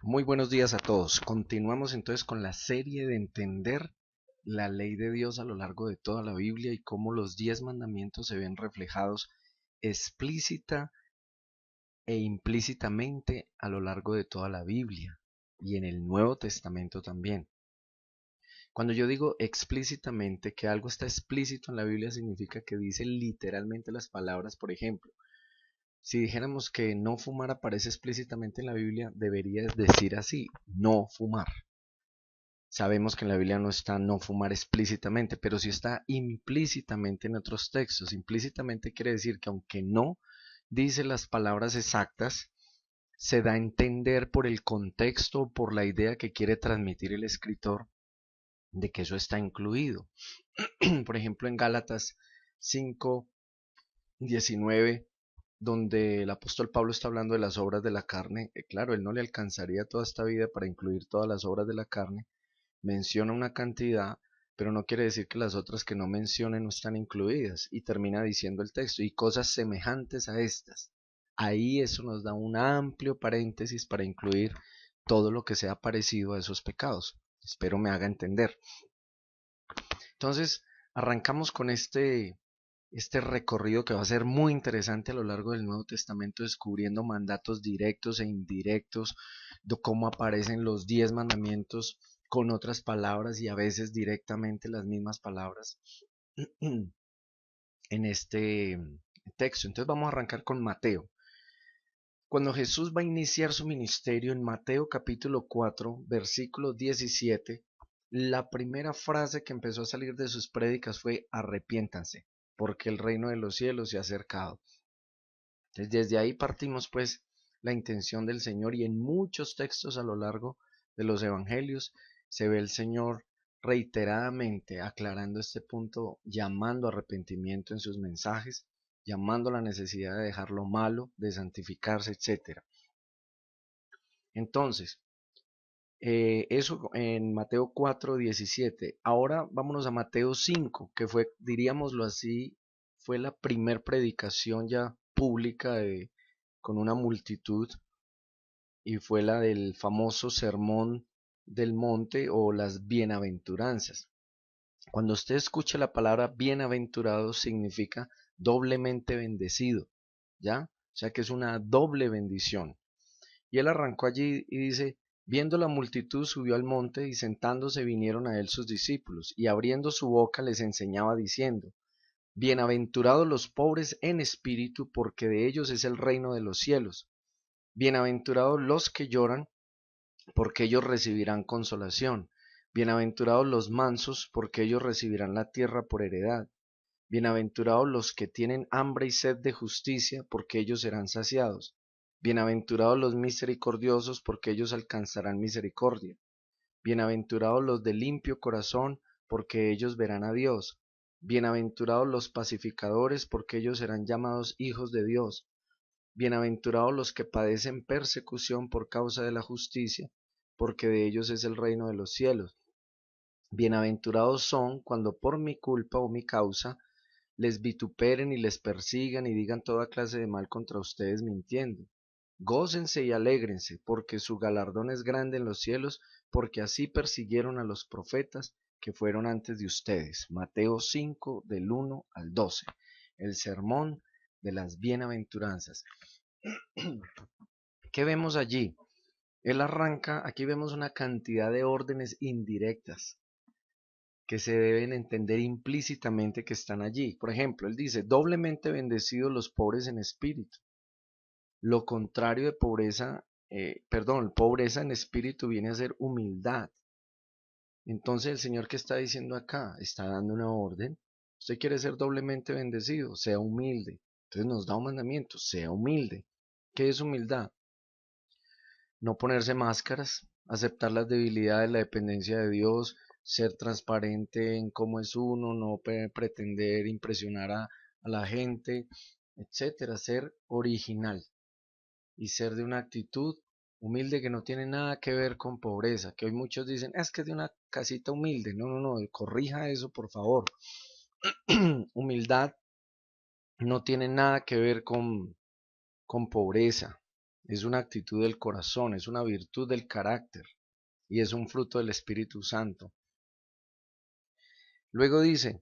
Muy buenos días a todos. Continuamos entonces con la serie de entender la ley de Dios a lo largo de toda la Biblia y cómo los 10 mandamientos se ven reflejados explícita e implícitamente a lo largo de toda la Biblia y en el Nuevo Testamento también. Cuando yo digo explícitamente que algo está explícito en la Biblia significa que dice literalmente las palabras. Por ejemplo, si dijéramos que no fumar aparece explícitamente en la Biblia, deberías decir así: no fumar. Sabemos que en la Biblia no está no fumar explícitamente, pero sí está implícitamente en otros textos. Implícitamente quiere decir que aunque no dice las palabras exactas, se da a entender por el contexto o por la idea que quiere transmitir el escritor de que eso está incluido. Por ejemplo, en Gálatas 5:19, donde el apóstol Pablo está hablando de las obras de la carne, claro, él no le alcanzaría toda esta vida para incluir todas las obras de la carne. Menciona una cantidad, pero no quiere decir que las otras que no mencione no están incluidas. Y termina diciendo el texto: y cosas semejantes a estas. Ahí eso nos da un amplio paréntesis para incluir todo lo que sea parecido a esos pecados. Espero me haga entender. Entonces, arrancamos con este recorrido que va a ser muy interesante a lo largo del Nuevo Testamento, descubriendo mandatos directos e indirectos, de cómo aparecen los 10 mandamientos con otras palabras y a veces directamente las mismas palabras en este texto. Entonces vamos a arrancar con Mateo. Cuando Jesús va a iniciar su ministerio en Mateo capítulo 4, versículo 17, la primera frase que empezó a salir de sus prédicas fue: arrepiéntanse, porque el reino de los cielos se ha acercado. Entonces, desde ahí partimos pues la intención del Señor, y en muchos textos a lo largo de los evangelios se ve el Señor reiteradamente aclarando este punto, llamando a arrepentimiento en sus mensajes, llamando a la necesidad de dejar lo malo, de santificarse, etcétera. Entonces, eso en Mateo 4:17. Ahora vámonos a Mateo 5, que fue, diríamoslo así, fue la primer predicación ya pública con una multitud, y fue la del famoso Sermón del Monte o las bienaventuranzas. Cuando usted escucha la palabra bienaventurado, significa doblemente bendecido, ¿ya? O sea que es una doble bendición. Y él arrancó allí y dice: viendo la multitud, subió al monte, y sentándose vinieron a él sus discípulos, y abriendo su boca les enseñaba diciendo: bienaventurados los pobres en espíritu, porque de ellos es el reino de los cielos. Bienaventurados los que lloran, porque ellos recibirán consolación. Bienaventurados los mansos, porque ellos recibirán la tierra por heredad. Bienaventurados los que tienen hambre y sed de justicia, porque ellos serán saciados. Bienaventurados los misericordiosos, porque ellos alcanzarán misericordia. Bienaventurados los de limpio corazón, porque ellos verán a Dios. Bienaventurados los pacificadores, porque ellos serán llamados hijos de Dios. Bienaventurados los que padecen persecución por causa de la justicia, porque de ellos es el reino de los cielos. Bienaventurados son cuando por mi culpa o mi causa les vituperen y les persigan y digan toda clase de mal contra ustedes mintiendo. Gócense y alégrense, porque su galardón es grande en los cielos, porque así persiguieron a los profetas que fueron antes de ustedes. Mateo 5, del 1 al 12. El sermón de las bienaventuranzas. ¿Qué vemos allí? Él arranca, aquí vemos una cantidad de órdenes indirectas que se deben entender implícitamente que están allí. Por ejemplo, él dice: doblemente bendecidos los pobres en espíritu. Lo contrario de pobreza, pobreza en espíritu viene a ser humildad. Entonces el Señor, ¿qué está diciendo acá? Está dando una orden. Usted quiere ser doblemente bendecido, sea humilde. Entonces nos da un mandamiento: sea humilde. ¿Qué es humildad? No ponerse máscaras, aceptar las debilidades, la dependencia de Dios, ser transparente en cómo es uno, no pretender impresionar a la gente, etcétera, ser original y ser de una actitud humilde, que no tiene nada que ver con pobreza, que hoy muchos dicen: es que es de una casita humilde. No, no, no, corrija eso, por favor. Humildad no tiene nada que ver con pobreza. es una actitud del corazón, es una virtud del carácter y es un fruto del Espíritu Santo. Luego dice,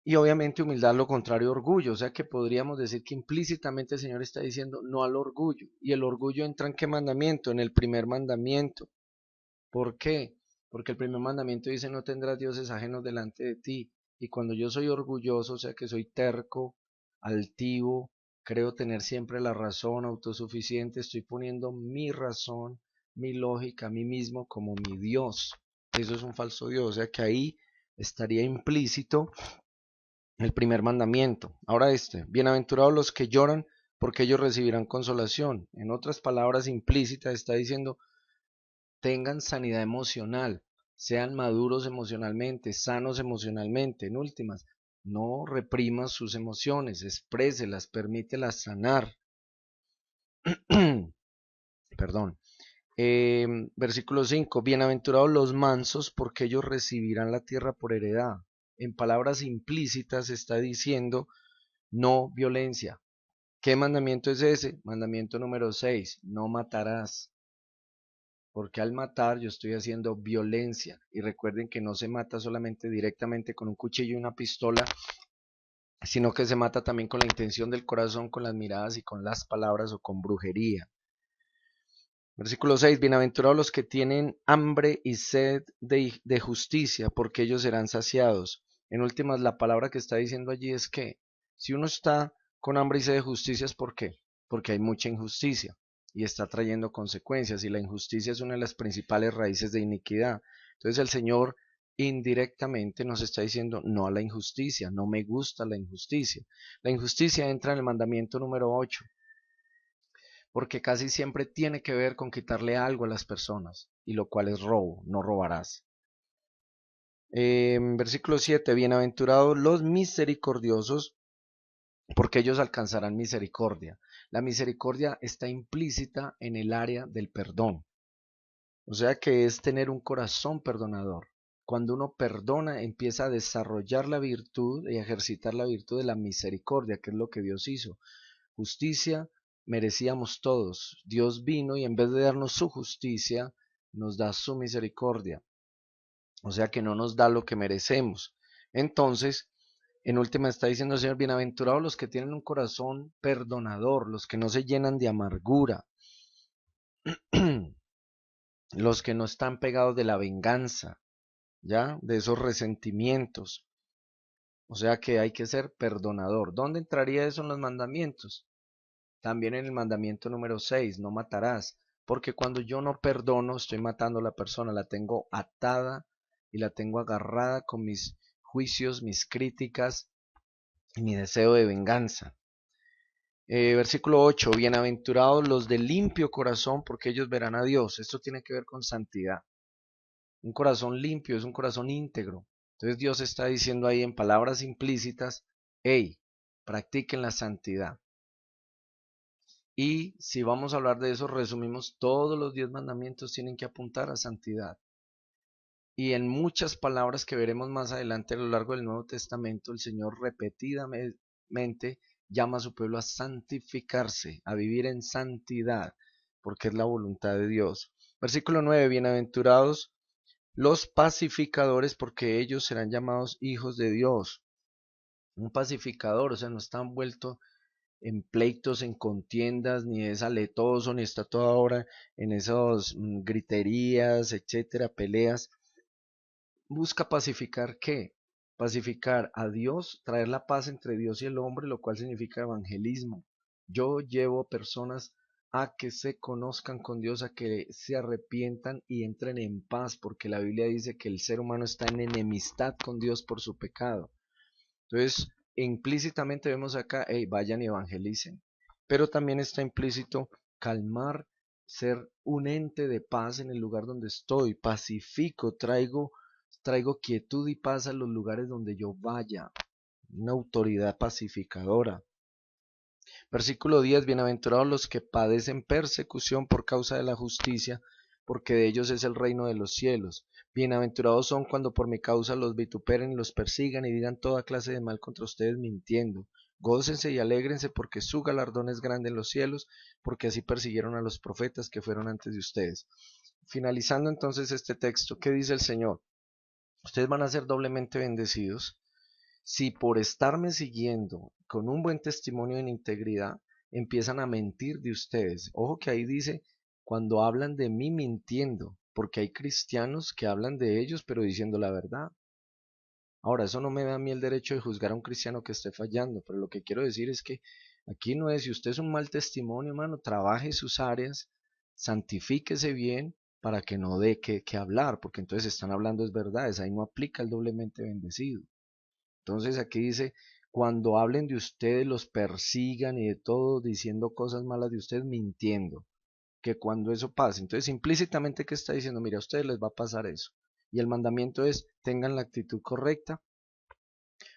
y obviamente humildad lo contrario orgullo, o sea que podríamos decir que implícitamente el Señor está diciendo no al orgullo. ¿Y el orgullo entra en qué mandamiento? En el primer mandamiento. ¿Por qué? Porque el primer mandamiento dice no tendrás dioses ajenos delante de ti. Y cuando yo soy orgulloso, o sea que soy terco, altivo, creo tener siempre la razón, autosuficiente, estoy poniendo mi razón, mi lógica, a mí mismo como mi Dios. Eso es un falso Dios, o sea que ahí estaría implícito el primer mandamiento. Ahora bienaventurados los que lloran, porque ellos recibirán consolación. En otras palabras implícitas está diciendo, tengan sanidad emocional, sean maduros emocionalmente, sanos emocionalmente. En últimas, no reprimas sus emociones, expréselas, permítelas sanar. Perdón. Versículo 5, bienaventurados los mansos, porque ellos recibirán la tierra por heredad. En palabras implícitas está diciendo, no violencia. ¿Qué mandamiento es ese? Mandamiento número 6, no matarás. Porque al matar yo estoy haciendo violencia. Y recuerden que no se mata solamente directamente con un cuchillo y una pistola, sino que se mata también con la intención del corazón, con las miradas y con las palabras o con brujería. Versículo 6, bienaventurados los que tienen hambre y sed de justicia, porque ellos serán saciados. En últimas, la palabra que está diciendo allí es que si uno está con hambre y sed de justicia, ¿es por qué? Porque hay mucha injusticia y está trayendo consecuencias, y la injusticia es una de las principales raíces de iniquidad. Entonces el Señor indirectamente nos está diciendo no a la injusticia, no me gusta la injusticia. La injusticia entra en el mandamiento número 8, porque casi siempre tiene que ver con quitarle algo a las personas, y lo cual es robo, no robarás. Versículo 7, bienaventurados los misericordiosos, porque ellos alcanzarán misericordia. La misericordia está implícita en el área del perdón, o sea que es tener un corazón perdonador. Cuando uno perdona, empieza a desarrollar la virtud y a ejercitar la virtud de la misericordia, que es lo que Dios hizo. Justicia merecíamos todos. Dios vino y en vez de darnos su justicia, nos da su misericordia. O sea que no nos da lo que merecemos. Entonces, en última está diciendo el Señor, bienaventurados los que tienen un corazón perdonador, los que no se llenan de amargura, los que no están pegados de la venganza, ¿ya? De esos resentimientos. O sea que hay que ser perdonador. ¿Dónde entraría eso en los mandamientos? También en el mandamiento número 6, no matarás, porque cuando yo no perdono, estoy matando a la persona, la tengo atada y la tengo agarrada con mis juicios, mis críticas y mi deseo de venganza. Versículo 8, bienaventurados los de limpio corazón, porque ellos verán a Dios. Esto tiene que ver con santidad. Un corazón limpio es un corazón íntegro. Entonces Dios está diciendo ahí en palabras implícitas, hey, practiquen la santidad. Y si vamos a hablar de eso, resumimos, todos los 10 mandamientos tienen que apuntar a santidad. Y en muchas palabras que veremos más adelante a lo largo del Nuevo Testamento, el Señor repetidamente llama a su pueblo a santificarse, a vivir en santidad, porque es la voluntad de Dios. Versículo 9, bienaventurados los pacificadores, porque ellos serán llamados hijos de Dios. Un pacificador, o sea, no está envuelto en pleitos, en contiendas, ni es aletoso, ni está toda hora en esas griterías, etcétera, peleas. Busca pacificar ¿qué? Pacificar a Dios, traer la paz entre Dios y el hombre, lo cual significa evangelismo. Yo llevo personas a que se conozcan con Dios, a que se arrepientan y entren en paz, porque la Biblia dice que el ser humano está en enemistad con Dios por su pecado. Entonces, implícitamente vemos acá, hey, vayan y evangelicen, pero también está implícito calmar, ser un ente de paz en el lugar donde estoy, pacifico, traigo quietud y paz a los lugares donde yo vaya, una autoridad pacificadora. Versículo 10, bienaventurados los que padecen persecución por causa de la justicia, porque de ellos es el reino de los cielos. Bienaventurados son cuando por mi causa los vituperen y los persigan y digan toda clase de mal contra ustedes mintiendo. Gócense y alégrense porque su galardón es grande en los cielos, porque así persiguieron a los profetas que fueron antes de ustedes. Finalizando entonces este texto, ¿qué dice el Señor? Ustedes van a ser doblemente bendecidos si por estarme siguiendo con un buen testimonio en integridad empiezan a mentir de ustedes. Ojo que ahí dice cuando hablan de mí mintiendo, porque hay cristianos que hablan de ellos pero diciendo la verdad. Ahora, eso no me da a mí el derecho de juzgar a un cristiano que esté fallando, pero lo que quiero decir es que aquí no es, si usted es un mal testimonio, hermano, trabaje sus áreas, santifíquese bien para que no dé que hablar, porque entonces están hablando es verdades, ahí no aplica el doblemente bendecido. Entonces aquí dice, cuando hablen de ustedes, los persigan y de todo, diciendo cosas malas de ustedes, mintiendo, que cuando eso pase, entonces implícitamente que está diciendo, mira, a ustedes les va a pasar eso. Y el mandamiento es, tengan la actitud correcta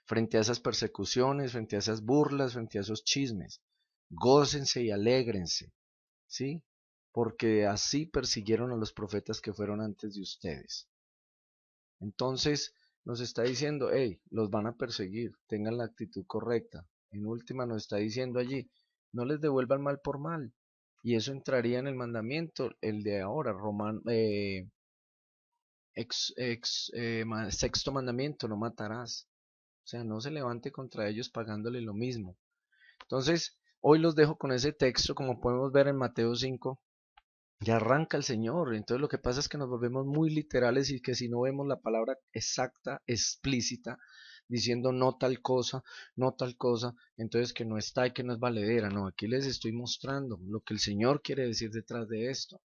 frente a esas persecuciones, frente a esas burlas, frente a esos chismes. Gócense y alégrense, ¿sí? Porque así persiguieron a los profetas que fueron antes de ustedes. Entonces nos está diciendo, hey, los van a perseguir, tengan la actitud correcta. En última nos está diciendo allí, no les devuelvan mal por mal. Y eso entraría en el mandamiento, el de ahora, sexto mandamiento, no matarás. O sea, no se levante contra ellos pagándole lo mismo. Entonces, hoy los dejo con ese texto, como podemos ver en Mateo 5, ya arranca el Señor. Entonces lo que pasa es que nos volvemos muy literales y que si no vemos la palabra exacta, explícita, diciendo no tal cosa, entonces que no está y que no es valedera. No, aquí les estoy mostrando lo que el Señor quiere decir detrás de esto.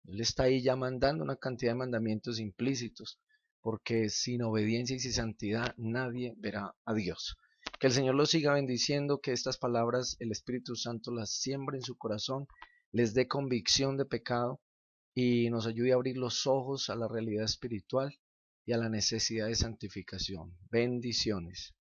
Él está ahí ya mandando una cantidad de mandamientos implícitos, porque sin obediencia y sin santidad nadie verá a Dios. Que el Señor los siga bendiciendo, que estas palabras el Espíritu Santo las siembre en su corazón, les dé convicción de pecado y nos ayude a abrir los ojos a la realidad espiritual y a la necesidad de santificación. Bendiciones.